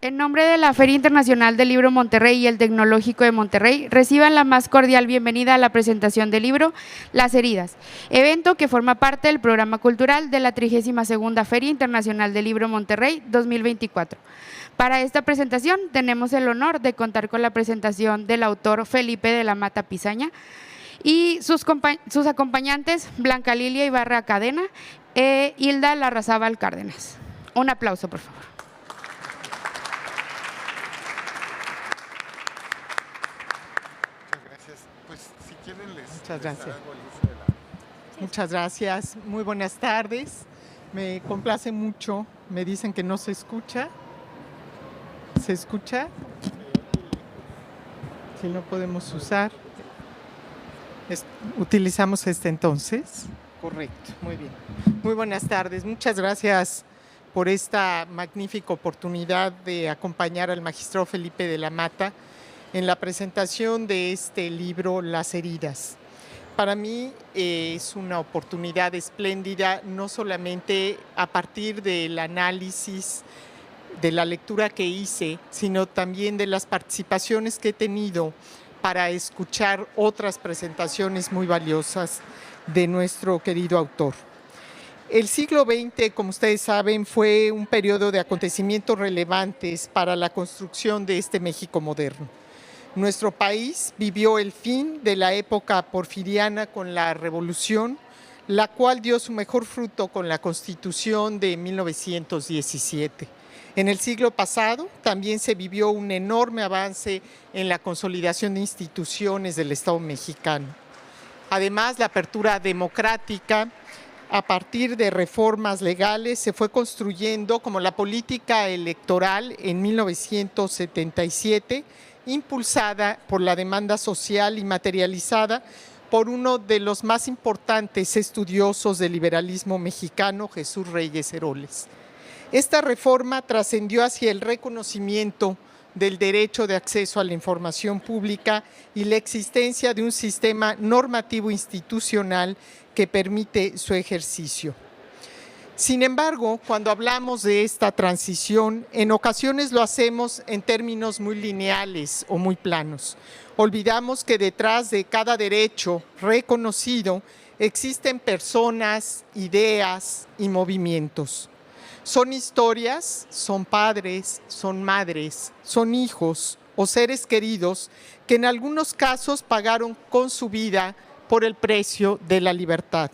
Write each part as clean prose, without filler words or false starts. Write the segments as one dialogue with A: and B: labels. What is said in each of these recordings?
A: En nombre de la Feria Internacional del Libro Monterrey y el Tecnológico de Monterrey, reciban la más cordial bienvenida a la presentación del libro Las Heridas, evento que forma parte del programa cultural de la 32ª Feria Internacional del Libro Monterrey 2024. Para esta presentación tenemos el honor de contar con la presentación del autor Felipe de la Mata Pisaña y sus acompañantes Blanca Lilia Ibarra Cadena e Hilda Larrazábal Cárdenas. Un aplauso, por favor.
B: Muchas gracias. Muchas gracias. Muy buenas tardes. Me complace mucho. Me dicen que no se escucha. ¿Se escucha? Si no podemos usar. Utilizamos este entonces. Correcto, muy bien. Muy buenas tardes. Muchas gracias por esta magnífica oportunidad de acompañar al magistrado Felipe de la Mata en la presentación de este libro, Las Heridas. Para mí es una oportunidad espléndida, no solamente a partir del análisis de la lectura que hice, sino también de las participaciones que he tenido para escuchar otras presentaciones muy valiosas de nuestro querido autor. El siglo XX, como ustedes saben, fue un periodo de acontecimientos relevantes para la construcción de este México moderno. Nuestro país vivió el fin de la época porfiriana con la Revolución, la cual dio su mejor fruto con la Constitución de 1917. En el siglo pasado también se vivió un enorme avance en la consolidación de instituciones del Estado mexicano. Además, la apertura democrática a partir de reformas legales se fue construyendo, como la política electoral en 1977, impulsada por la demanda social y materializada por uno de los más importantes estudiosos del liberalismo mexicano, Jesús Reyes Heroles. Esta reforma trascendió hacia el reconocimiento del derecho de acceso a la información pública y la existencia de un sistema normativo institucional que permite su ejercicio. Sin embargo, cuando hablamos de esta transición, en ocasiones lo hacemos en términos muy lineales o muy planos. Olvidamos que detrás de cada derecho reconocido existen personas, ideas y movimientos. Son historias, son padres, son madres, son hijos o seres queridos que en algunos casos pagaron con su vida por el precio de la libertad.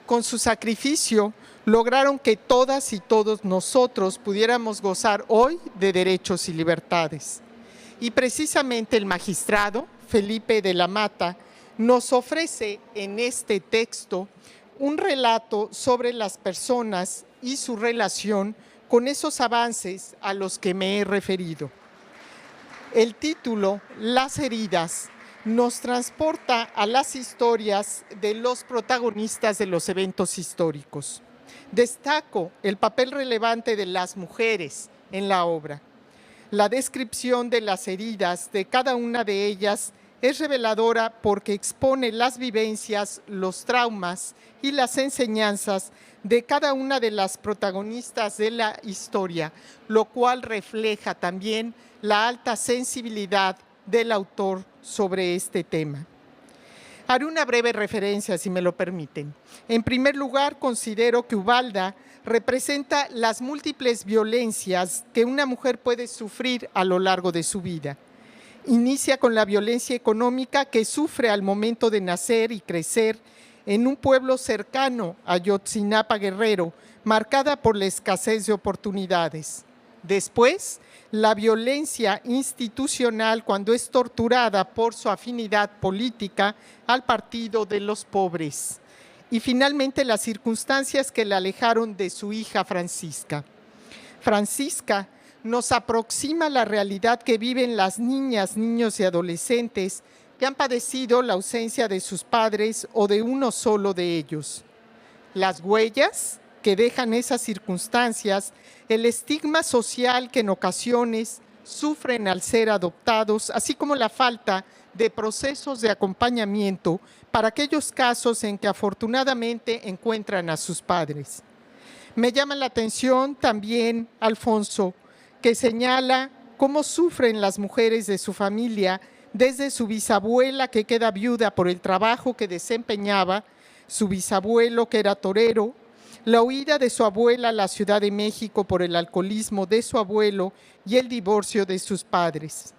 B: Con su sacrificio, lograron que todas y todos nosotros pudiéramos gozar hoy de derechos y libertades. Y precisamente el magistrado Felipe de la Mata nos ofrece en este texto un relato sobre las personas y su relación con esos avances a los que me he referido. El título, Las Heridas, nos transporta a las historias de los protagonistas de los eventos históricos. Destaco el papel relevante de las mujeres en la obra. La descripción de las heridas de cada una de ellas es reveladora porque expone las vivencias, los traumas y las enseñanzas de cada una de las protagonistas de la historia, lo cual refleja también la alta sensibilidad del autor sobre este tema. Haré una breve referencia, si me lo permiten. En primer lugar, considero que Ubalda representa las múltiples violencias que una mujer puede sufrir a lo largo de su vida. Inicia con la violencia económica que sufre al momento de nacer y crecer en un pueblo cercano a Ayotzinapa, Guerrero, marcada por la escasez de oportunidades. Después, la violencia institucional cuando es torturada por su afinidad política al Partido de los Pobres. Y finalmente, las circunstancias que la alejaron de su hija Francisca. Francisca nos aproxima la realidad que viven las niñas, niños y adolescentes que han padecido la ausencia de sus padres o de uno solo de ellos. Las huellas que dejan esas circunstancias, el estigma social que en ocasiones sufren al ser adoptados, así como la falta de procesos de acompañamiento para aquellos casos en que afortunadamente encuentran a sus padres. Me llama la atención también, Alfonso, que señala cómo sufren las mujeres de su familia desde su bisabuela, que queda viuda por el trabajo que desempeñaba, su bisabuelo, que era torero, la huida de su abuela a la Ciudad de México por el alcoholismo de su abuelo y el divorcio de sus padres.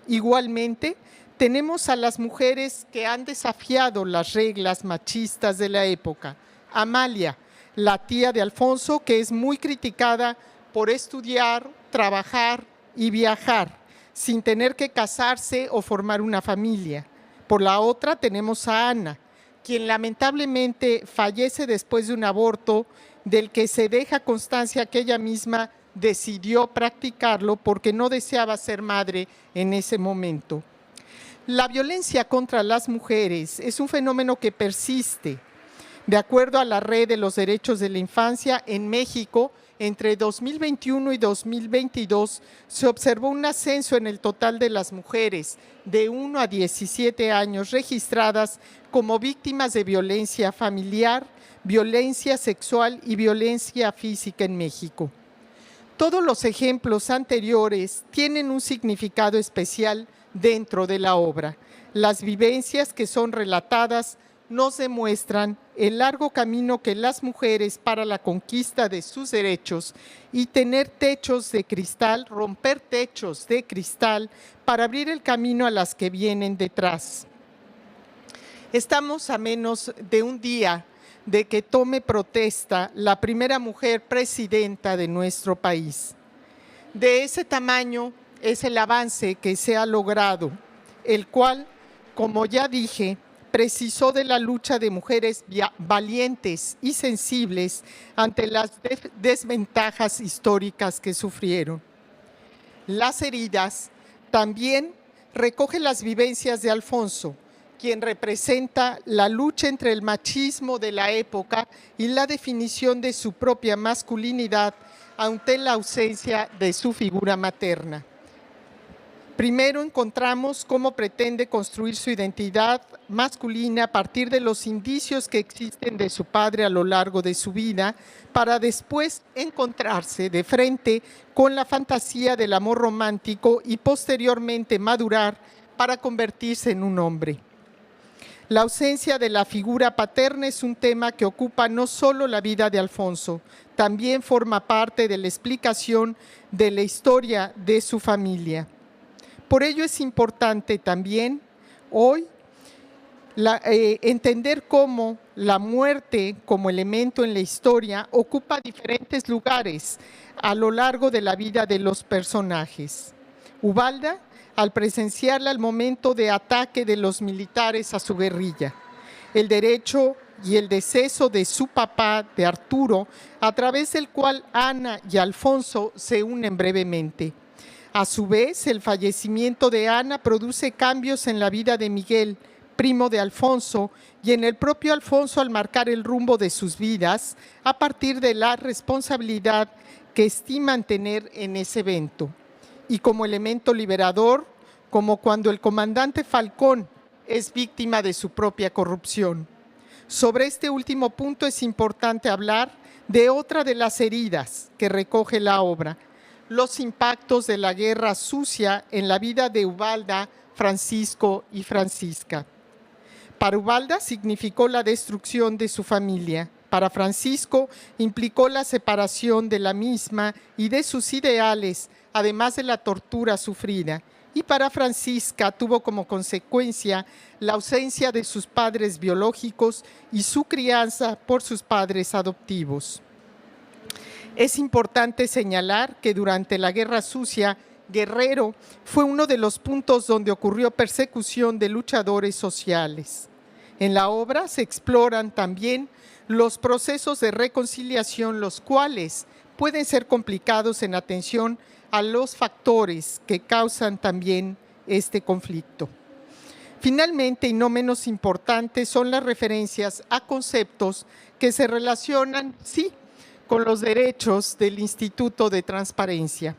B: Igualmente, tenemos a las mujeres que han desafiado las reglas machistas de la época. Amalia, la tía de Alfonso, que es muy criticada por estudiar, trabajar y viajar, sin tener que casarse o formar una familia. Por la otra tenemos a Ana, quien lamentablemente fallece después de un aborto del que se deja constancia que ella misma decidió practicarlo porque no deseaba ser madre en ese momento. La violencia contra las mujeres es un fenómeno que persiste. De acuerdo a la Red de los Derechos de la Infancia, en México, entre 2021 y 2022, se observó un ascenso en el total de las mujeres de 1 a 17 años registradas como víctimas de violencia familiar, violencia sexual y violencia física en México. Todos los ejemplos anteriores tienen un significado especial dentro de la obra. Las vivencias que son relatadas nos demuestran el largo camino que las mujeres para la conquista de sus derechos y tener techos de cristal, romper techos de cristal para abrir el camino a las que vienen detrás. Estamos a menos de un día de que tome protesta la primera mujer presidenta de nuestro país. De ese tamaño es el avance que se ha logrado, el cual, como ya dije, precisó de la lucha de mujeres valientes y sensibles ante las desventajas históricas que sufrieron. Las heridas también recoge las vivencias de Alfonso, quien representa la lucha entre el machismo de la época y la definición de su propia masculinidad ante la ausencia de su figura materna. Primero encontramos cómo pretende construir su identidad masculina a partir de los indicios que existen de su padre a lo largo de su vida, para después encontrarse de frente con la fantasía del amor romántico y posteriormente madurar para convertirse en un hombre. La ausencia de la figura paterna es un tema que ocupa no solo la vida de Alfonso, también forma parte de la explicación de la historia de su familia. Por ello es importante también hoy entender cómo la muerte como elemento en la historia ocupa diferentes lugares a lo largo de la vida de los personajes. Ubalda, al presenciarla al momento de ataque de los militares a su guerrilla, el derecho y el deceso de su papá, de Arturo, a través del cual Ana y Alfonso se unen brevemente. A su vez, el fallecimiento de Ana produce cambios en la vida de Miguel, primo de Alfonso, y en el propio Alfonso al marcar el rumbo de sus vidas a partir de la responsabilidad que estiman tener en ese evento. Y como elemento liberador, como cuando el comandante Falcón es víctima de su propia corrupción. Sobre este último punto es importante hablar de otra de las heridas que recoge la obra, los impactos de la guerra sucia en la vida de Ubalda, Francisco y Francisca. Para Ubalda significó la destrucción de su familia. Para Francisco implicó la separación de la misma y de sus ideales, además de la tortura sufrida. Y para Francisca tuvo como consecuencia la ausencia de sus padres biológicos y su crianza por sus padres adoptivos. Es importante señalar que durante la Guerra Sucia, Guerrero fue uno de los puntos donde ocurrió persecución de luchadores sociales. En la obra se exploran también los procesos de reconciliación, los cuales pueden ser complicados en atención a los factores que causan también este conflicto. Finalmente, y no menos importante, son las referencias a conceptos que se relacionan, sí, con los derechos del Instituto de Transparencia.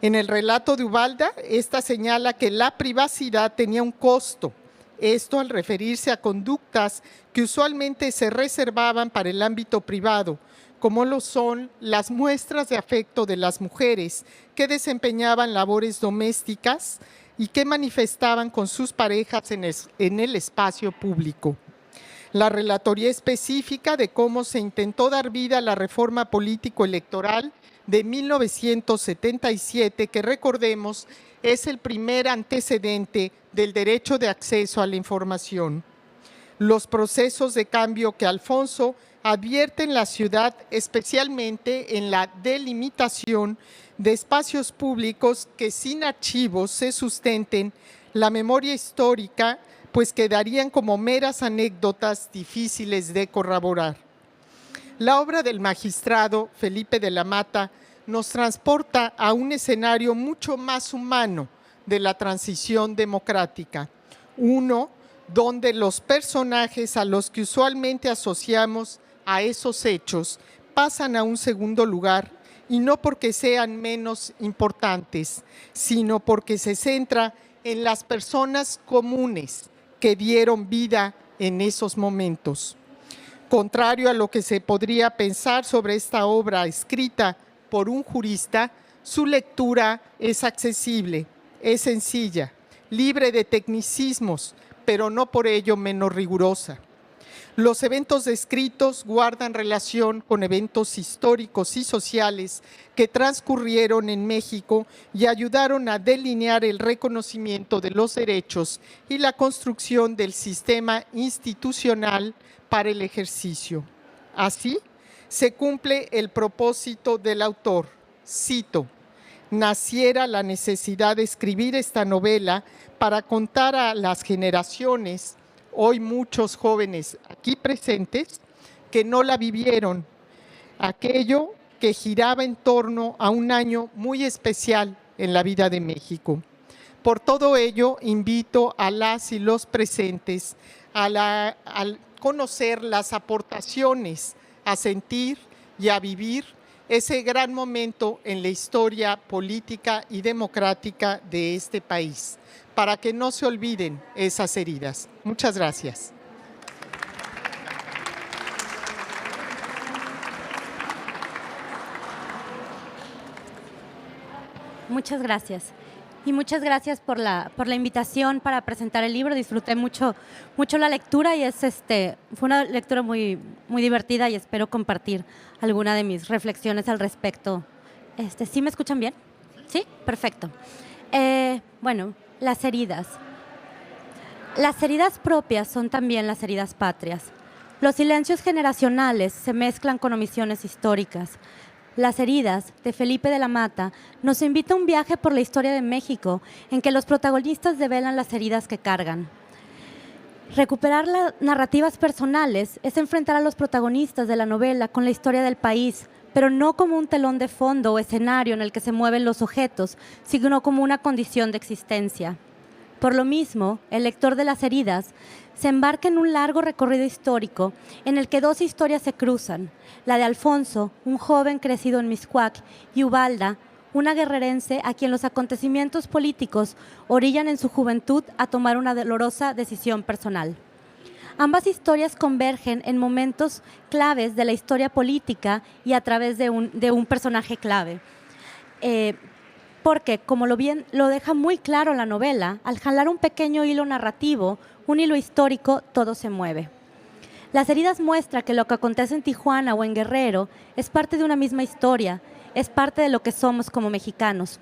B: En el relato de Ubalda, esta señala que la privacidad tenía un costo, esto al referirse a conductas que usualmente se reservaban para el ámbito privado, como lo son las muestras de afecto de las mujeres que desempeñaban labores domésticas y que manifestaban con sus parejas en el espacio público. La relatoría específica de cómo se intentó dar vida a la reforma político-electoral de 1977, que recordemos es el primer antecedente del derecho de acceso a la información. Los procesos de cambio que Alfonso advierte en la ciudad, especialmente en la delimitación de espacios públicos que sin archivos se sustenten la memoria histórica, pues quedarían como meras anécdotas difíciles de corroborar. La obra del magistrado Felipe de la Mata nos transporta a un escenario mucho más humano de la transición democrática, uno donde los personajes a los que usualmente asociamos a esos hechos pasan a un segundo lugar, y no porque sean menos importantes, sino porque se centra en las personas comunes que dieron vida en esos momentos. Contrario a lo que se podría pensar sobre esta obra escrita por un jurista, su lectura es accesible, es sencilla, libre de tecnicismos, pero no por ello menos rigurosa. Los eventos descritos guardan relación con eventos históricos y sociales que transcurrieron en México y ayudaron a delinear el reconocimiento de los derechos y la construcción del sistema institucional para el ejercicio. Así, se cumple el propósito del autor. Cito: naciera la necesidad de escribir esta novela para contar a las generaciones, hoy muchos jóvenes aquí presentes, que no la vivieron, aquello que giraba en torno a un año muy especial en la vida de México. Por todo ello, invito a las y los presentes a conocer las aportaciones, a sentir y a vivir ese gran momento en la historia política y democrática de este país, para que no se olviden esas heridas. Muchas gracias.
C: Muchas gracias. Y muchas gracias por la invitación para presentar el libro. Disfruté mucho la lectura y fue una lectura muy, muy divertida, y espero compartir alguna de mis reflexiones al respecto. ¿Sí me escuchan bien? ¿Sí? Perfecto. Bueno, las heridas. Las heridas propias son también las heridas patrias. Los silencios generacionales se mezclan con omisiones históricas. Las heridas, de Felipe de la Mata, nos invita a un viaje por la historia de México en que los protagonistas develan las heridas que cargan. Recuperar las narrativas personales es enfrentar a los protagonistas de la novela con la historia del país, pero no como un telón de fondo o escenario en el que se mueven los objetos, sino como una condición de existencia. Por lo mismo, el lector de las heridas se embarca en un largo recorrido histórico en el que dos historias se cruzan, la de Alfonso, un joven crecido en Mixcoac, y Ubalda, una guerrerense a quien los acontecimientos políticos orillan en su juventud a tomar una dolorosa decisión personal. Ambas historias convergen en momentos claves de la historia política y a través de un personaje clave. Porque, como lo deja muy claro la novela, al jalar un pequeño hilo narrativo, un hilo histórico, todo se mueve. Las heridas muestra que lo que acontece en Tijuana o en Guerrero es parte de una misma historia, es parte de lo que somos como mexicanos.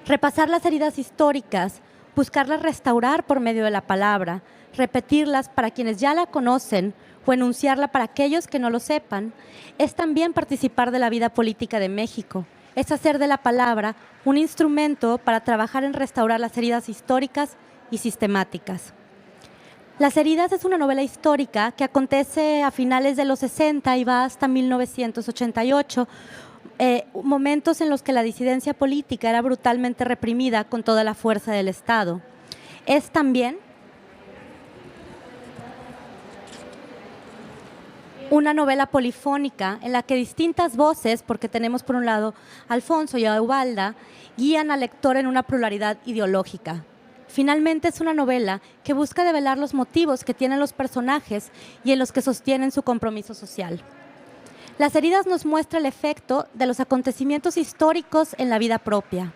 C: Repasar las heridas históricas, buscarlas restaurar por medio de la palabra, repetirlas para quienes ya la conocen o enunciarla para aquellos que no lo sepan, es también participar de la vida política de México. Es hacer de la palabra un instrumento para trabajar en restaurar las heridas históricas y sistemáticas. Las heridas es una novela histórica que acontece a finales de los 60 y va hasta 1988, momentos en los que la disidencia política era brutalmente reprimida con toda la fuerza del Estado. Es también una novela polifónica en la que distintas voces, porque tenemos por un lado a Alfonso y a Ubalda, guían al lector en una pluralidad ideológica. Finalmente es una novela que busca develar los motivos que tienen los personajes y en los que sostienen su compromiso social. Las heridas nos muestra el efecto de los acontecimientos históricos en la vida propia.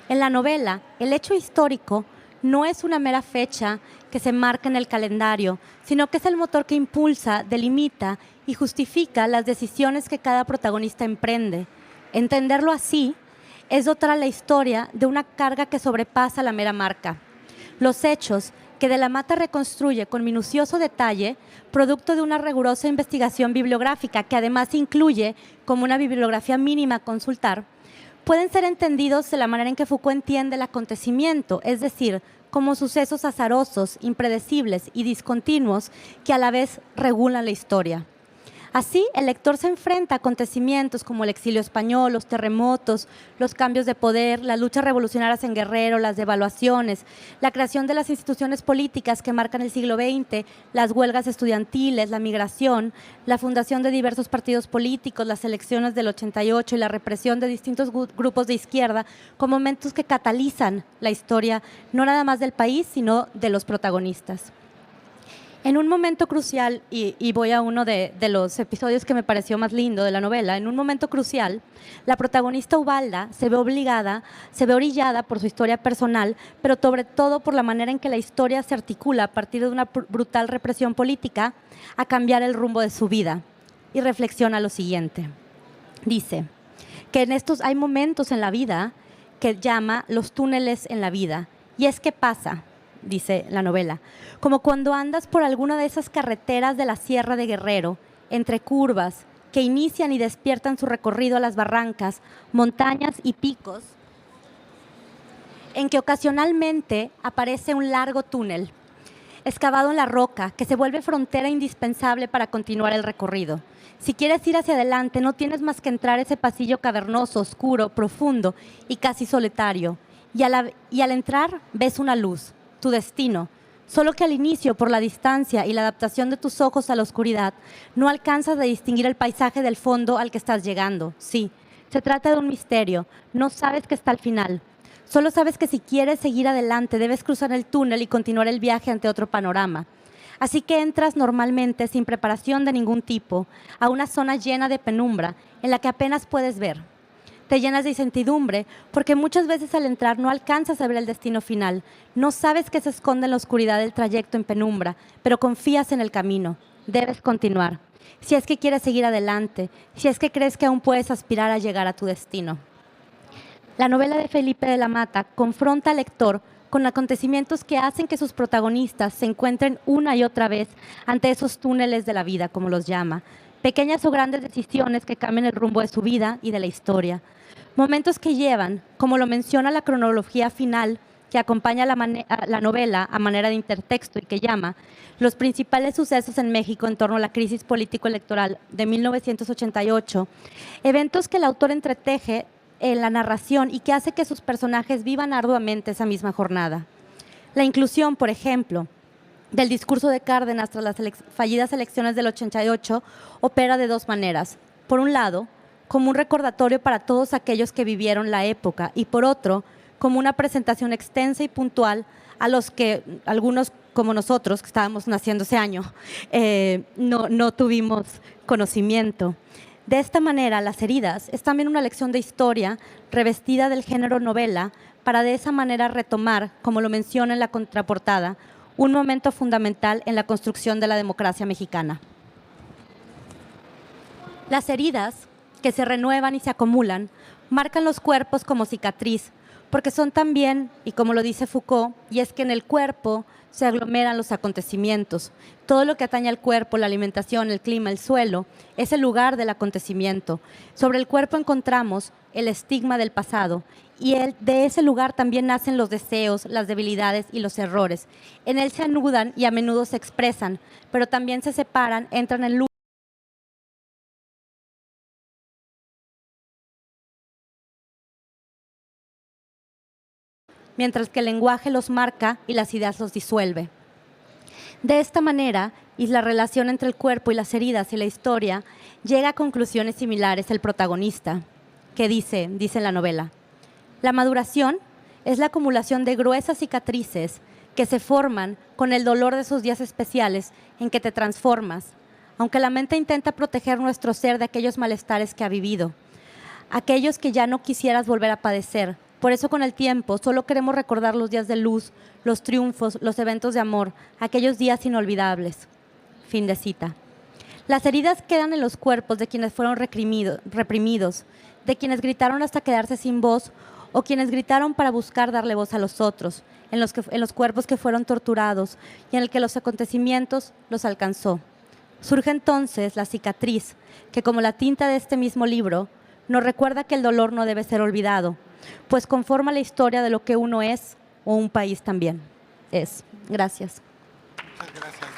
C: En la novela, el hecho histórico no es una mera fecha que se marca en el calendario, sino que es el motor que impulsa, delimita y justifica las decisiones que cada protagonista emprende. Entenderlo así es dotar a la historia de una carga que sobrepasa la mera marca. Los hechos que De la Mata reconstruye con minucioso detalle, producto de una rigurosa investigación bibliográfica que además incluye como una bibliografía mínima a consultar, pueden ser entendidos de la manera en que Foucault entiende el acontecimiento, es decir, como sucesos azarosos, impredecibles y discontinuos que a la vez regulan la historia. Así, el lector se enfrenta a acontecimientos como el exilio español, los terremotos, los cambios de poder, las luchas revolucionarias en Guerrero, las devaluaciones, la creación de las instituciones políticas que marcan el siglo XX, las huelgas estudiantiles, la migración, la fundación de diversos partidos políticos, las elecciones del 88 y la represión de distintos grupos de izquierda como momentos que catalizan la historia no nada más del país, sino de los protagonistas. En un momento crucial, y voy a uno de los episodios que me pareció más lindo de la novela, en un momento crucial, la protagonista Ubalda se ve orillada por su historia personal, pero sobre todo por la manera en que la historia se articula a partir de una brutal represión política a cambiar el rumbo de su vida. Y reflexiona lo siguiente. Dice que en estos hay momentos en la vida que llama los túneles en la vida. Y es que pasa, dice la novela, como cuando andas por alguna de esas carreteras de la Sierra de Guerrero, entre curvas que inician y despiertan su recorrido a las barrancas, montañas y picos, en que ocasionalmente aparece un largo túnel, excavado en la roca, que se vuelve frontera indispensable para continuar el recorrido. Si quieres ir hacia adelante, no tienes más que entrar ese pasillo cavernoso, oscuro, profundo y casi solitario. Y al entrar, ves una luz, tu destino, solo que al inicio, por la distancia y la adaptación de tus ojos a la oscuridad, no alcanzas a distinguir el paisaje del fondo al que estás llegando. Sí, se trata de un misterio, no sabes qué está al final. Solo sabes que si quieres seguir adelante, debes cruzar el túnel y continuar el viaje ante otro panorama. Así que entras normalmente, sin preparación de ningún tipo, a una zona llena de penumbra, en la que apenas puedes ver. Te llenas de incertidumbre porque muchas veces al entrar no alcanzas a ver el destino final. No sabes qué se esconde en la oscuridad del trayecto en penumbra, pero confías en el camino. Debes continuar. Si es que quieres seguir adelante, si es que crees que aún puedes aspirar a llegar a tu destino. La novela de Felipe de la Mata confronta al lector con acontecimientos que hacen que sus protagonistas se encuentren una y otra vez ante esos túneles de la vida, como los llama. Pequeñas o grandes decisiones que cambian el rumbo de su vida y de la historia. Momentos que llevan, como lo menciona la cronología final que acompaña la novela a manera de intertexto y que llama los principales sucesos en México en torno a la crisis político-electoral de 1988, eventos que el autor entreteje en la narración y que hace que sus personajes vivan arduamente esa misma jornada. La inclusión, por ejemplo, del discurso de Cárdenas tras las fallidas elecciones del 88 opera de dos maneras. Por un lado, como un recordatorio para todos aquellos que vivieron la época y por otro, como una presentación extensa y puntual a los que algunos como nosotros, que estábamos naciendo ese año, no tuvimos conocimiento. De esta manera, Las heridas es también una lección de historia revestida del género novela para de esa manera retomar, como lo menciona en la contraportada, un momento fundamental en la construcción de la democracia mexicana. Las heridas, que se renuevan y se acumulan, marcan los cuerpos como cicatriz, porque son también, y como lo dice Foucault, y es que en el cuerpo se aglomeran los acontecimientos. Todo lo que atañe al cuerpo, la alimentación, el clima, el suelo, es el lugar del acontecimiento. Sobre el cuerpo encontramos el estigma del pasado, y de ese lugar también nacen los deseos, las debilidades y los errores. En él se anudan y a menudo se expresan, pero también se separan, entran en lucha. Mientras que el lenguaje los marca y las ideas los disuelve. De esta manera, y la relación entre el cuerpo y las heridas y la historia, llega a conclusiones similares el protagonista, que dice en la novela: la maduración es la acumulación de gruesas cicatrices que se forman con el dolor de esos días especiales en que te transformas, aunque la mente intenta proteger nuestro ser de aquellos malestares que ha vivido, aquellos que ya no quisieras volver a padecer. Por eso con el tiempo solo queremos recordar los días de luz, los triunfos, los eventos de amor, aquellos días inolvidables. Fin de cita. Las heridas quedan en los cuerpos de quienes fueron reprimidos, de quienes gritaron hasta quedarse sin voz o quienes gritaron para buscar darle voz a los otros, en los cuerpos que fueron torturados y en el que los acontecimientos los alcanzó. Surge entonces la cicatriz, que como la tinta de este mismo libro, nos recuerda que el dolor no debe ser olvidado, pues conforma la historia de lo que uno es o un país también es. Gracias.
D: Muchas gracias.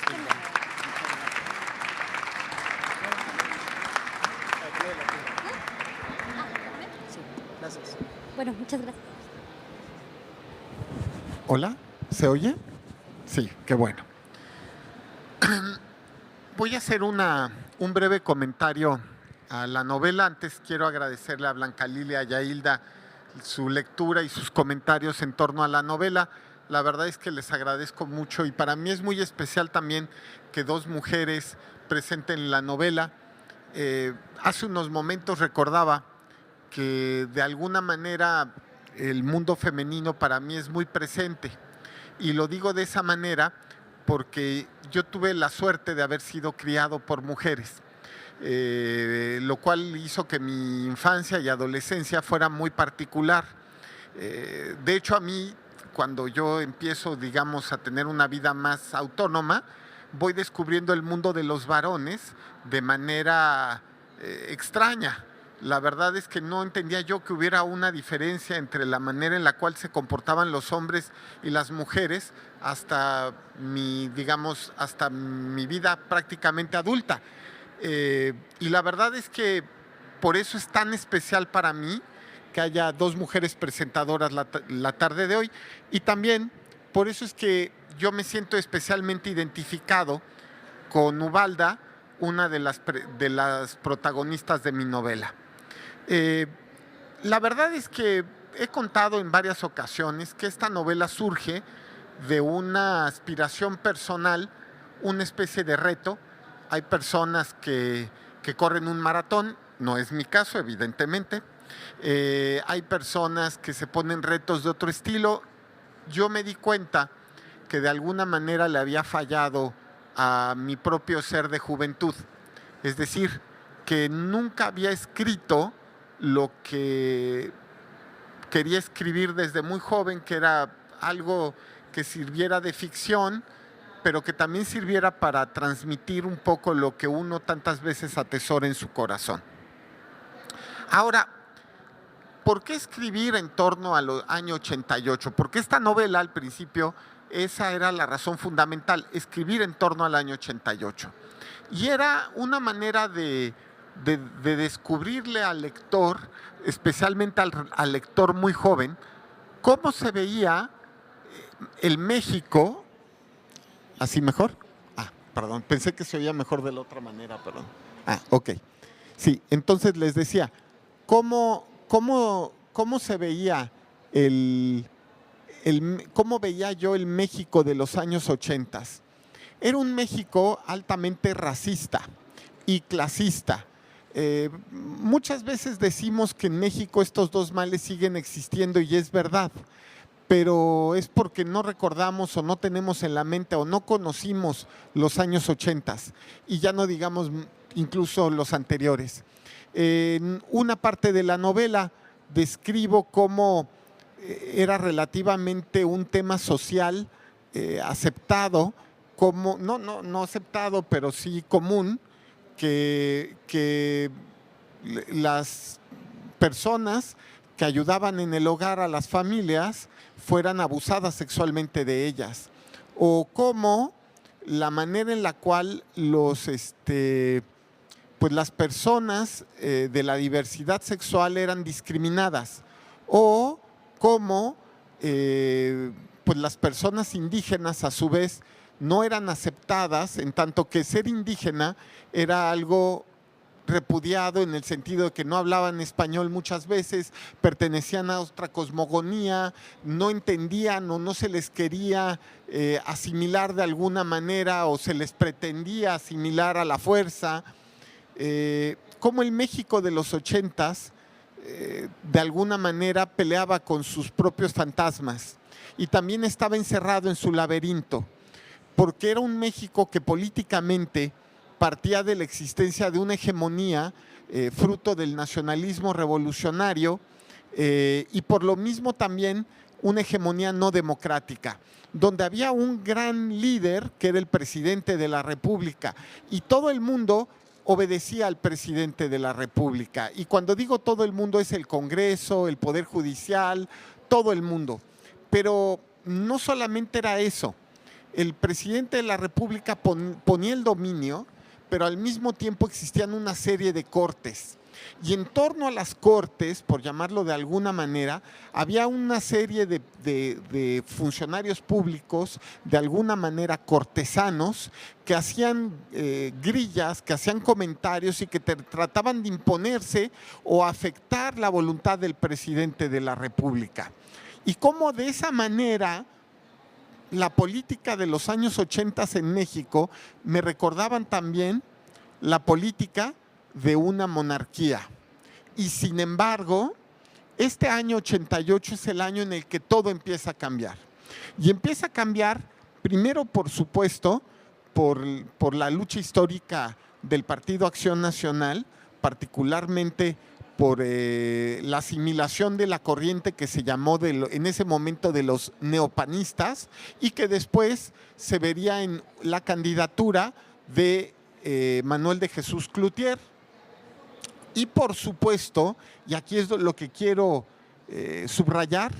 B: Gracias.
C: Bueno, muchas gracias.
D: Hola, ¿se oye? Sí, qué bueno. Voy a hacer un breve comentario a la novela. Antes quiero agradecerle a Blanca Lilia y a Hilda su lectura y sus comentarios en torno a la novela. La verdad es que les agradezco mucho y para mí es muy especial también que dos mujeres presenten la novela. Hace unos momentos recordaba que de alguna manera el mundo femenino para mí es muy presente y lo digo de esa manera porque yo tuve la suerte de haber sido criado por mujeres, lo cual hizo que mi infancia y adolescencia fuera muy particular. De hecho, a mí, cuando yo empiezo, digamos, a tener una vida más autónoma, voy descubriendo el mundo de los varones de manera extraña. La verdad es que no entendía yo que hubiera una diferencia entre la manera en la cual se comportaban los hombres y las mujeres hasta mi vida prácticamente adulta. Y la verdad es que por eso es tan especial para mí que haya dos mujeres presentadoras la tarde de hoy. Y también por eso es que yo me siento especialmente identificado con Ubalda, una de las protagonistas de mi novela. La verdad es que he contado en varias ocasiones que esta novela surge de una aspiración personal, una especie de reto. Hay personas que corren un maratón, no es mi caso, evidentemente. Hay personas que se ponen retos de otro estilo. Yo me di cuenta que de alguna manera le había fallado a mi propio ser de juventud. Es decir, que nunca había escrito lo que quería escribir desde muy joven, que era algo que sirviera de ficción, pero que también sirviera para transmitir un poco lo que uno tantas veces atesora en su corazón. Ahora, ¿por qué escribir en torno al año 88? Porque esta novela al principio, esa era la razón fundamental, escribir en torno al año 88. Y era una manera de descubrirle al lector, especialmente al lector muy joven, cómo se veía el México. ¿Así mejor? Perdón, pensé que se oía mejor de la otra manera, perdón. Ok. Sí, entonces les decía, ¿cómo se veía cómo veía yo el México de los años 80? Era un México altamente racista y clasista. Muchas veces decimos que en México estos dos males siguen existiendo y es verdad, pero es porque no recordamos o no tenemos en la mente o no conocimos los años 80 y ya no digamos incluso los anteriores. En una parte de la novela describo cómo era relativamente un tema social aceptado, como no aceptado, pero sí común, que las personas que ayudaban en el hogar a las familias fueran abusadas sexualmente de ellas, o cómo la manera en la cual las personas de la diversidad sexual eran discriminadas, o cómo las personas indígenas a su vez no eran aceptadas, en tanto que ser indígena era algo repudiado en el sentido de que no hablaban español muchas veces, pertenecían a otra cosmogonía, no entendían o no se les quería asimilar de alguna manera o se les pretendía asimilar a la fuerza. Como el México de los 80s de alguna manera peleaba con sus propios fantasmas y también estaba encerrado en su laberinto, porque era un México que políticamente partía de la existencia de una hegemonía fruto del nacionalismo revolucionario y por lo mismo también una hegemonía no democrática, donde había un gran líder que era el presidente de la República y todo el mundo obedecía al presidente de la República. Y cuando digo todo el mundo es el Congreso, el Poder Judicial, todo el mundo. Pero no solamente era eso. El presidente de la República ponía el dominio, pero al mismo tiempo existían una serie de cortes. Y en torno a las cortes, por llamarlo de alguna manera, había una serie de funcionarios públicos, de alguna manera cortesanos, que hacían grillas, que hacían comentarios y que trataban de imponerse o afectar la voluntad del presidente de la República. Y cómo de esa manera la política de los años 80 en México me recordaban también la política de una monarquía. Y sin embargo, este año 88 es el año en el que todo empieza a cambiar. Y empieza a cambiar, primero, por supuesto, por la lucha histórica del Partido Acción Nacional, particularmente por la asimilación de la corriente que se llamó en ese momento de los neopanistas y que después se vería en la candidatura de Manuel de Jesús Cloutier. Y por supuesto, y aquí es lo que quiero subrayar,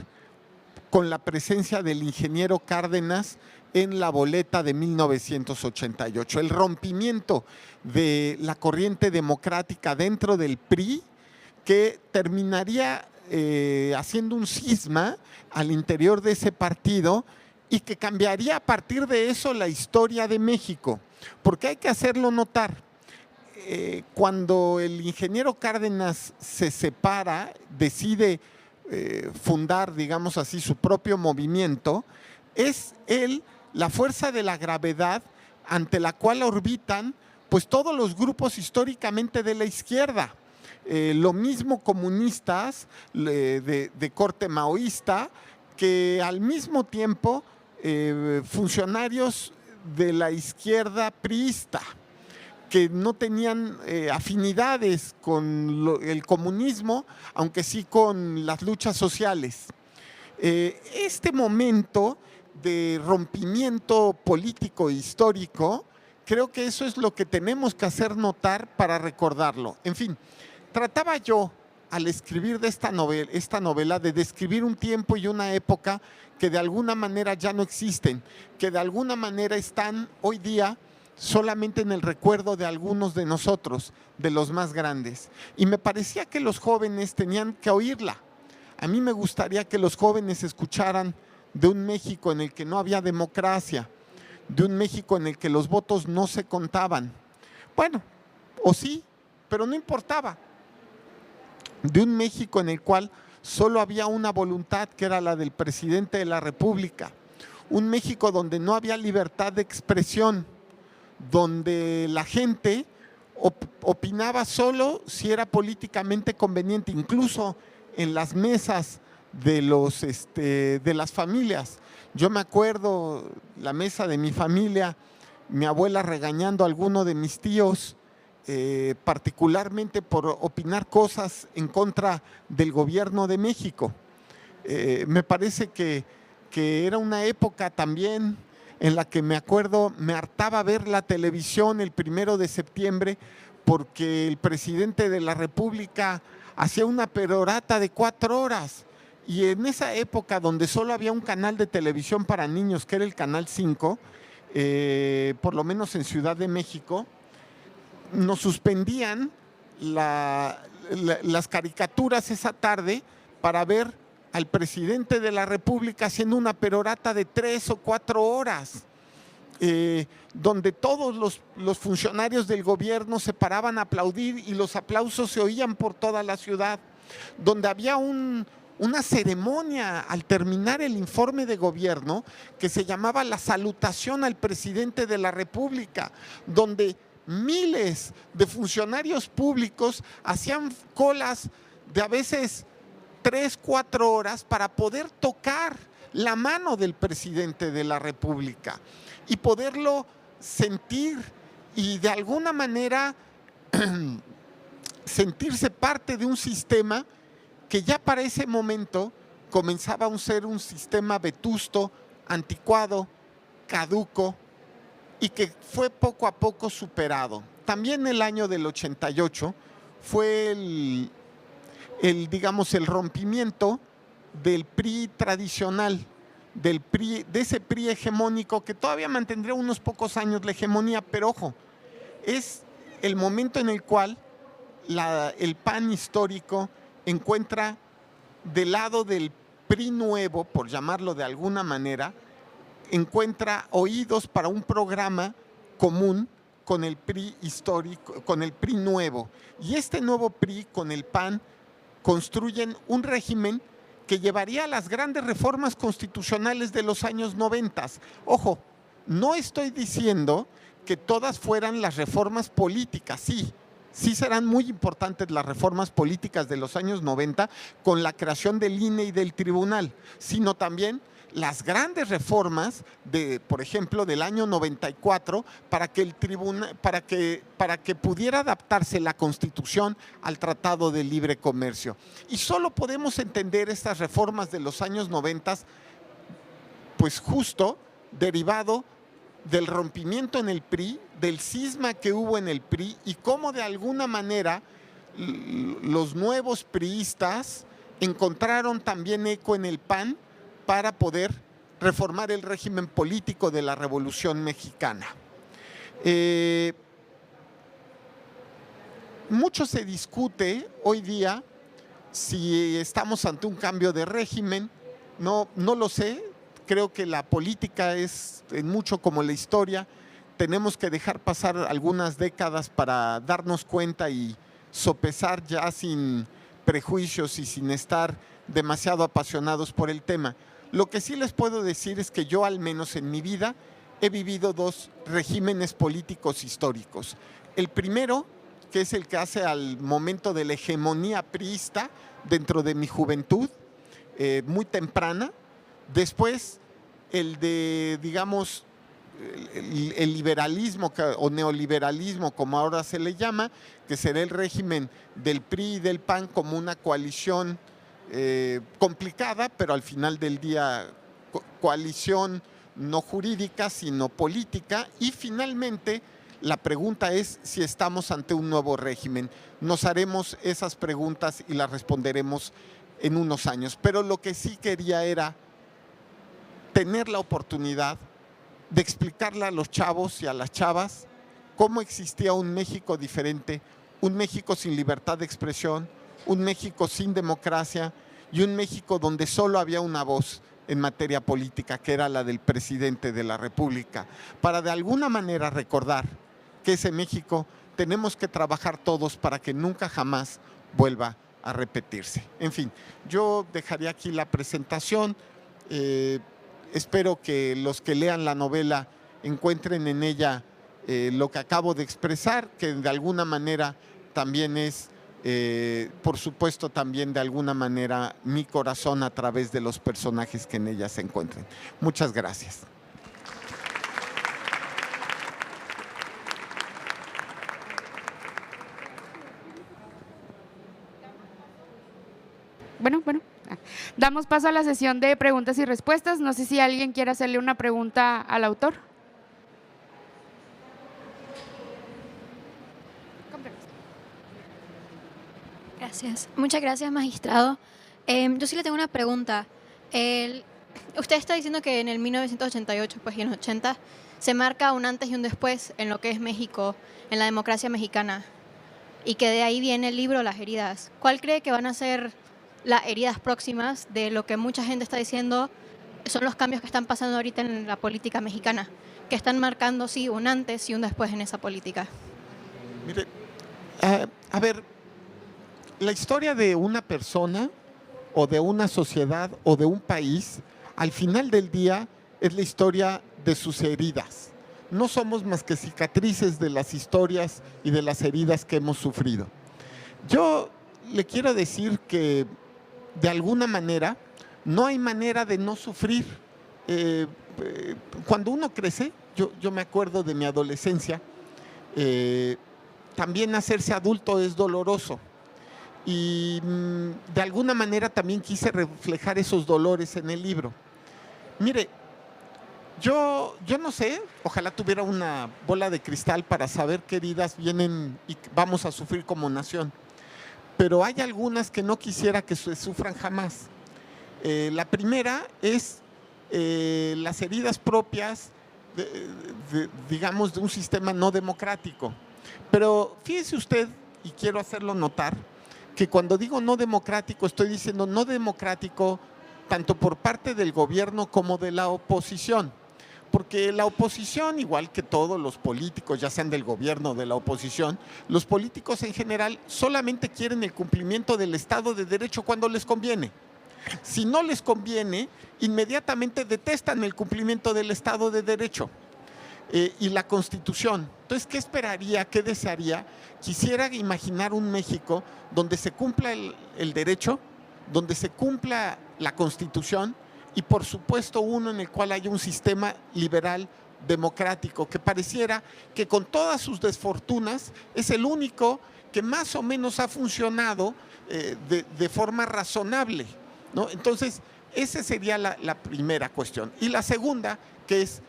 D: con la presencia del ingeniero Cárdenas en la boleta de 1988. El rompimiento de la corriente democrática dentro del PRI que terminaría haciendo un cisma al interior de ese partido y que cambiaría a partir de eso la historia de México. Porque hay que hacerlo notar. Cuando el ingeniero Cárdenas se separa, decide fundar, digamos así, su propio movimiento, es él la fuerza de la gravedad ante la cual orbitan pues todos los grupos históricamente de la izquierda. Lo mismo comunistas de corte maoísta, que al mismo tiempo funcionarios de la izquierda priista, que no tenían afinidades con el comunismo, aunque sí con las luchas sociales. Este momento de rompimiento político e histórico, creo que eso es lo que tenemos que hacer notar para recordarlo. En fin, trataba yo, al escribir de esta novela, de describir un tiempo y una época que de alguna manera ya no existen, que de alguna manera están hoy día solamente en el recuerdo de algunos de nosotros, de los más grandes. Y me parecía que los jóvenes tenían que oírla. A mí me gustaría que los jóvenes escucharan de un México en el que no había democracia, de un México en el que los votos no se contaban. Bueno, o sí, pero no importaba. De un México en el cual solo había una voluntad, que era la del presidente de la República. Un México donde no había libertad de expresión, donde la gente opinaba solo si era políticamente conveniente, incluso en las mesas de las familias. Yo me acuerdo la mesa de mi familia, mi abuela regañando a alguno de mis tíos, particularmente por opinar cosas en contra del gobierno de México. Me parece que era una época también en la que me acuerdo, me hartaba ver la televisión el 1 de septiembre porque el presidente de la República hacía una perorata de 4 horas. Y en esa época donde solo había un canal de televisión para niños, que era el Canal 5, por lo menos en Ciudad de México, nos suspendían las caricaturas esa tarde para ver al presidente de la República haciendo una perorata de 3 o 4 horas. donde todos los funcionarios del gobierno se paraban a aplaudir y los aplausos se oían por toda la ciudad, donde había una ceremonia al terminar el informe de gobierno que se llamaba la salutación al presidente de la República, donde miles de funcionarios públicos hacían colas de a veces 3, 4 horas para poder tocar la mano del presidente de la República y poderlo sentir y de alguna manera sentirse parte de un sistema que ya para ese momento comenzaba a ser un sistema vetusto, anticuado, caduco y que fue poco a poco superado. También el año del 88 fue digamos, el rompimiento del PRI tradicional, de ese PRI hegemónico que todavía mantendría unos pocos años la hegemonía, pero ojo, es el momento en el cual el PAN histórico encuentra del lado del PRI nuevo, por llamarlo de alguna manera, encuentra oídos para un programa común con el PRI histórico, con el PRI nuevo. Y este nuevo PRI con el PAN construyen un régimen que llevaría a las grandes reformas constitucionales de los años 90. Ojo, no estoy diciendo que todas fueran las reformas políticas, sí serán muy importantes las reformas políticas de los años 90 con la creación del INE y del tribunal, sino también las grandes reformas por ejemplo, del año 94 para que pudiera adaptarse la Constitución al Tratado de Libre Comercio. Y solo podemos entender estas reformas de los años 90, pues justo derivado del rompimiento en el PRI, del cisma que hubo en el PRI y cómo de alguna manera los nuevos priistas encontraron también eco en el PAN para poder reformar el régimen político de la Revolución Mexicana. Mucho se discute hoy día si estamos ante un cambio de régimen, no lo sé, creo que la política es en mucho como la historia, tenemos que dejar pasar algunas décadas para darnos cuenta y sopesar ya sin prejuicios y sin estar demasiado apasionados por el tema. Lo que sí les puedo decir es que yo, al menos en mi vida, he vivido 2 regímenes políticos históricos. El primero, que es el que hace al momento de la hegemonía priista dentro de mi juventud, muy temprana. Después, el de, digamos, el liberalismo o neoliberalismo, como ahora se le llama, que será el régimen del PRI y del PAN como una coalición complicada, pero al final del día coalición no jurídica, sino política. Y finalmente, la pregunta es si estamos ante un nuevo régimen. Nos haremos esas preguntas y las responderemos en unos años. Pero lo que sí quería era tener la oportunidad de explicarle a los chavos y a las chavas cómo existía un México diferente, un México sin libertad de expresión, un México sin democracia y un México donde solo había una voz en materia política, que era la del presidente de la República, para de alguna manera recordar que ese México tenemos que trabajar todos para que nunca jamás vuelva a repetirse. En fin, yo dejaría aquí la presentación. Espero que los que lean la novela encuentren en ella lo que acabo de expresar, que de alguna manera también es, por supuesto, también de alguna manera mi corazón a través de los personajes que en ella se encuentren. Muchas gracias.
A: Bueno. Damos paso a la sesión de preguntas y respuestas. No sé si alguien quiere hacerle una pregunta al autor.
E: Gracias. Muchas gracias, magistrado. Yo sí le tengo una pregunta. Usted está diciendo que en el 1988 pues, y en los 80 se marca un antes y un después en lo que es México, en la democracia mexicana, y que de ahí viene el libro Las heridas. ¿Cuál cree que van a ser las heridas próximas de lo que mucha gente está diciendo son los cambios que están pasando ahorita en la política mexicana? que están marcando, sí, un antes y un después en esa política.
B: Mire, a ver, la historia de una persona o de una sociedad o de un país, al final del día es la historia de sus heridas. No somos más que cicatrices de las historias y de las heridas que hemos sufrido. Yo le quiero decir que de alguna manera no hay manera de no sufrir. Cuando uno crece, yo me acuerdo de mi adolescencia, también hacerse adulto es doloroso. Y de alguna manera también quise reflejar esos dolores en el libro. Mire, yo no sé, ojalá tuviera una bola de cristal para saber qué heridas vienen y vamos a sufrir como nación. Pero hay algunas que no quisiera que se sufran jamás. La primera es las heridas propias, digamos, de un sistema no democrático. Pero fíjese usted, y quiero hacerlo notar, que cuando digo no democrático, estoy diciendo no democrático tanto por parte del gobierno como de la oposición. Porque la oposición, igual que todos los políticos, ya sean del gobierno o de la oposición, los políticos en general solamente quieren el cumplimiento del Estado de Derecho cuando les conviene. Si no les conviene, inmediatamente detestan el cumplimiento del Estado de Derecho y la Constitución. Entonces, ¿qué esperaría, qué desearía? Quisiera imaginar un México donde se cumpla el derecho, donde se cumpla la Constitución y, por supuesto, uno en el cual haya un sistema liberal democrático que pareciera que con todas sus desfortunas es el único que más o menos ha funcionado de forma razonable, ¿no? Entonces, esa sería la primera cuestión. Y la segunda, que es,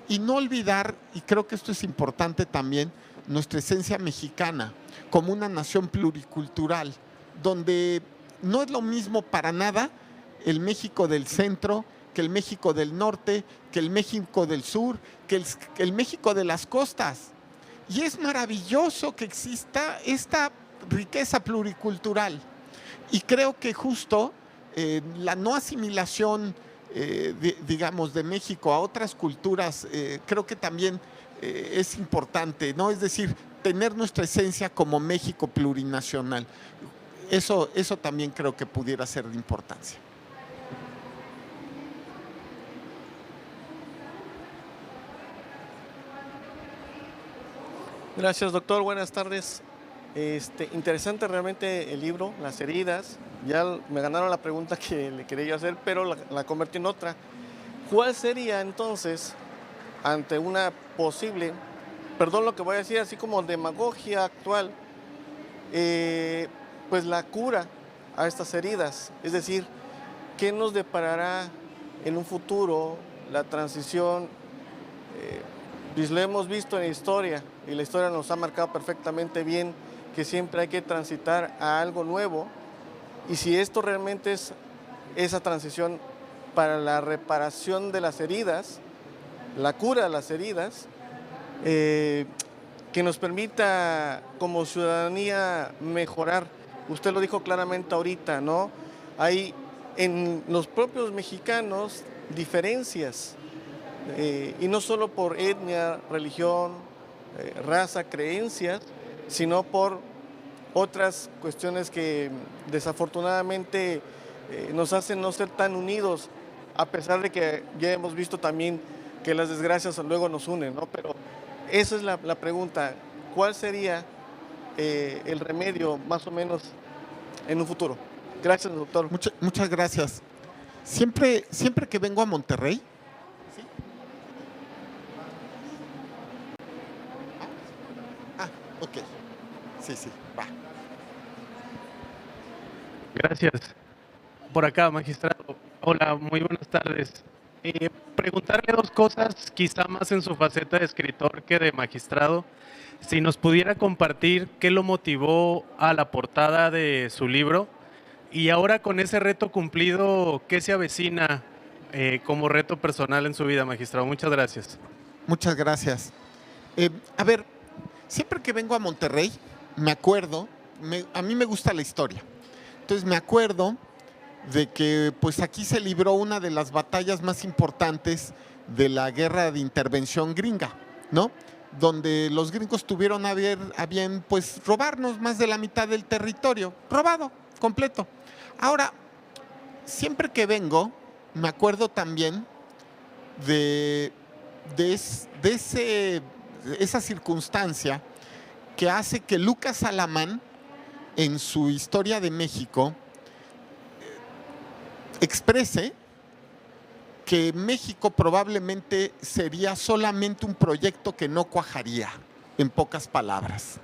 B: y no olvidar, y creo que esto es importante también, nuestra esencia mexicana como una nación pluricultural, donde no es lo mismo para nada el México del centro, que el México del norte, que el México del sur, que el México de las costas. Y es maravilloso que exista esta riqueza pluricultural. Y creo que justo la no asimilación, digamos, de México a otras culturas, creo que también es importante, ¿no? Es decir, tener nuestra esencia como México plurinacional. Eso también creo que pudiera ser de importancia.
F: Gracias, doctor. Buenas tardes. Interesante realmente el libro, Las heridas. Ya me ganaron la pregunta que le quería yo hacer, pero la convertí en otra. ¿Cuál sería entonces, ante una posible, perdón lo que voy a decir, así como demagogia actual, pues la cura a estas heridas? Es decir, ¿qué nos deparará en un futuro la transición? Pues lo hemos visto en la historia, y la historia nos ha marcado perfectamente bien que siempre hay que transitar a algo nuevo, y si esto realmente es esa transición para la reparación de las heridas, la cura de las heridas, que nos permita como ciudadanía mejorar. Usted lo dijo claramente ahorita, ¿no? Hay en los propios mexicanos diferencias, y no solo por etnia, religión, raza, creencias, sino por otras cuestiones que desafortunadamente nos hacen no ser tan unidos, a pesar de que ya hemos visto también que las desgracias luego nos unen, ¿no? Pero esa es la pregunta, ¿cuál sería el remedio más o menos en un futuro? Gracias, doctor.
B: Muchas gracias. Siempre que vengo a Monterrey, ok. Sí, va.
G: Gracias. Por acá, magistrado. Hola, muy buenas tardes. Preguntarle dos cosas, quizá más en su faceta de escritor que de magistrado. Si nos pudiera compartir qué lo motivó a la portada de su libro, y ahora con ese reto cumplido, ¿qué se avecina como reto personal en su vida, magistrado? Muchas gracias.
B: Muchas gracias. A ver, siempre que vengo a Monterrey, me acuerdo, a mí me gusta la historia, entonces me acuerdo de que pues aquí se libró una de las batallas más importantes
D: de la guerra de intervención gringa, ¿no? Donde los gringos tuvieron a bien pues robarnos más de la mitad del territorio, robado completo. Ahora, siempre que vengo, me acuerdo también de esa circunstancia que hace que Lucas Alamán, en su Historia de México, exprese que México probablemente sería solamente un proyecto que no cuajaría, en pocas palabras.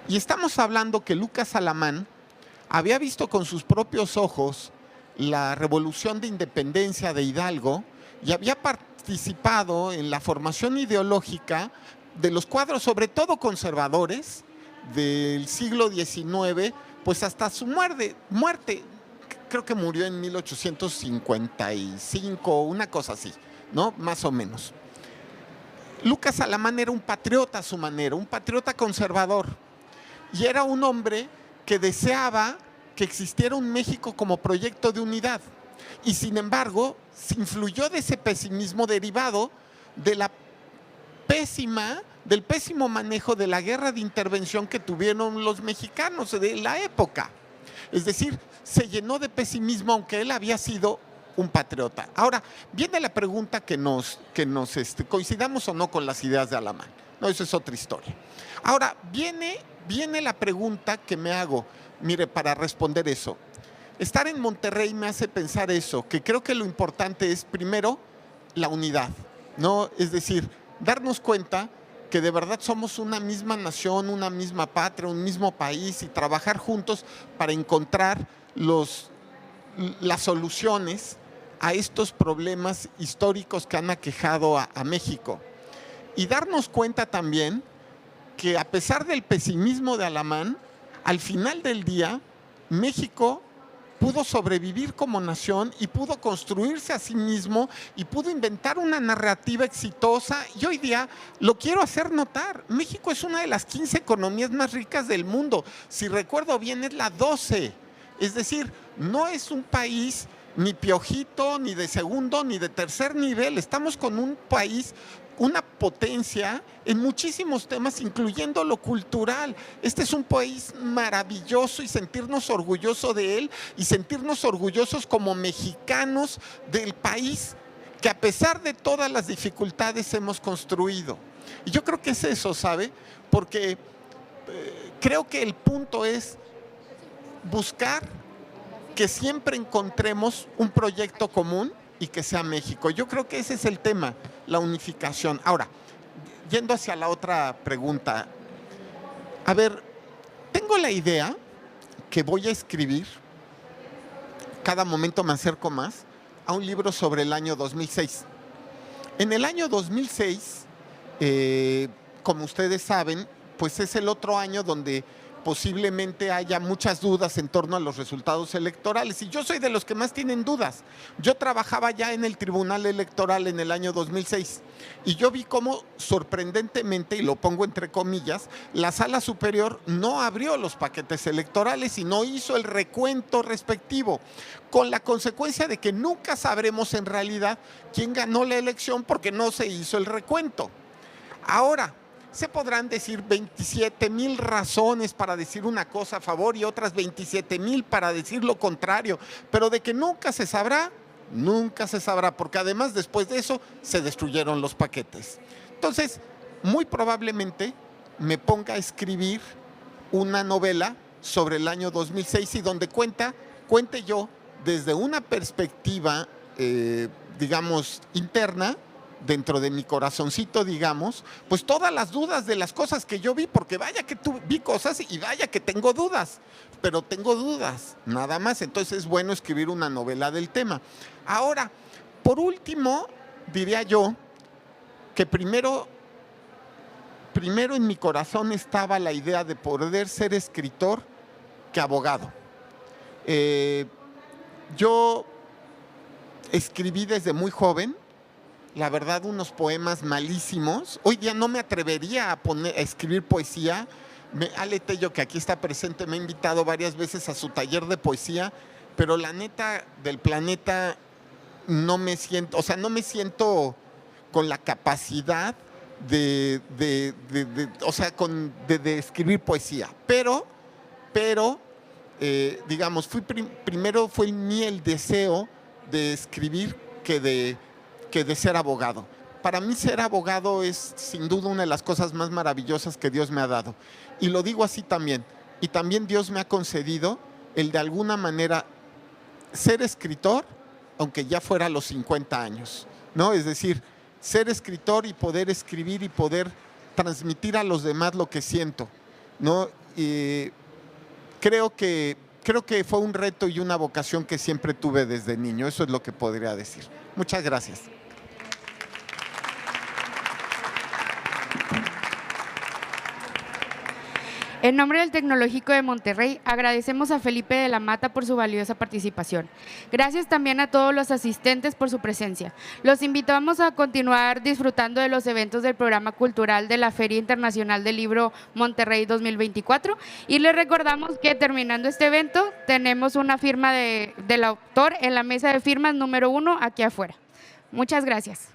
D: Y estamos hablando que Lucas Alamán había visto con sus propios ojos la revolución de independencia de Hidalgo y había participado en la formación ideológica de los cuadros, sobre todo conservadores, del siglo XIX, pues hasta su muerte. Creo que murió en 1855, una cosa así, ¿no? Más o menos. Lucas Alamán era un patriota a su manera, un patriota conservador. Y era un hombre que deseaba que existiera un México como proyecto de unidad. Y sin embargo, se influyó de ese pesimismo derivado de del pésimo manejo de la guerra de intervención que tuvieron los mexicanos de la época. Es decir, se llenó de pesimismo, aunque él había sido un patriota. Ahora, viene la pregunta que coincidamos o no con las ideas de Alamán. No, eso es otra historia. Ahora, viene la pregunta que me hago, mire, para responder eso. Estar en Monterrey me hace pensar eso, que creo que lo importante es, primero, la unidad, ¿no? Es decir, darnos cuenta que de verdad somos una misma nación, una misma patria, un mismo país y trabajar juntos para encontrar las soluciones a estos problemas históricos que han aquejado a México. Y darnos cuenta también que a pesar del pesimismo de Alamán, al final del día, México pudo sobrevivir como nación y pudo construirse a sí mismo y pudo inventar una narrativa exitosa, y hoy día lo quiero hacer notar. México es una de las 15 economías más ricas del mundo. Si recuerdo bien, es la 12. Es decir, no es un país ni piojito, ni de segundo, ni de tercer nivel. Estamos con un país, una potencia en muchísimos temas, incluyendo lo cultural. Este es un país maravilloso y sentirnos orgullosos de él y sentirnos orgullosos como mexicanos del país que a pesar de todas las dificultades hemos construido. Y yo creo que es eso, ¿sabe? Porque creo que el punto es buscar que siempre encontremos un proyecto común y que sea México. Yo creo que ese es el tema, la unificación. Ahora, yendo hacia la otra pregunta, a ver, tengo la idea que voy a escribir, cada momento me acerco más, a un libro sobre el año 2006. En el año 2006, como ustedes saben, pues es el otro año donde posiblemente haya muchas dudas en torno a los resultados electorales. Y yo soy de los que más tienen dudas. Yo trabajaba ya en el Tribunal Electoral en el año 2006 y yo vi cómo sorprendentemente, y lo pongo entre comillas, la Sala Superior no abrió los paquetes electorales y no hizo el recuento respectivo, con la consecuencia de que nunca sabremos en realidad quién ganó la elección porque no se hizo el recuento. Ahora, se podrán decir 27,000 razones para decir una cosa a favor y otras 27,000 para decir lo contrario, pero de que nunca se sabrá, porque además después de eso se destruyeron los paquetes. Entonces, muy probablemente me ponga a escribir una novela sobre el año 2006 y donde cuente yo desde una perspectiva, digamos, interna, dentro de mi corazoncito, digamos, pues todas las dudas de las cosas que yo vi, porque vaya que vi cosas y vaya que tengo dudas, pero tengo dudas, nada más. Entonces es bueno escribir una novela del tema. Ahora, por último, diría yo que primero en mi corazón estaba la idea de poder ser escritor que abogado. Yo escribí desde muy joven, la verdad, unos poemas malísimos. Hoy día no me atrevería a escribir poesía. Ale Tello, que aquí está presente, me ha invitado varias veces a su taller de poesía, pero la neta del planeta no me siento con la capacidad de escribir poesía. Pero digamos, primero fue en mí el deseo de escribir que de ser abogado. Para mí ser abogado es sin duda una de las cosas más maravillosas que Dios me ha dado. Y lo digo así también. Y también Dios me ha concedido el de alguna manera ser escritor, aunque ya fuera a los 50 años, ¿no? Es decir, ser escritor y poder escribir y poder transmitir a los demás lo que siento, ¿no? Y creo que fue un reto y una vocación que siempre tuve desde niño. Eso es lo que podría decir. Muchas gracias.
A: En nombre del Tecnológico de Monterrey, agradecemos a Felipe de la Mata por su valiosa participación. Gracias también a todos los asistentes por su presencia. Los invitamos a continuar disfrutando de los eventos del programa cultural de la Feria Internacional del Libro Monterrey 2024 y les recordamos que terminando este evento tenemos una firma del autor en la mesa de firmas número 1 aquí afuera. Muchas gracias.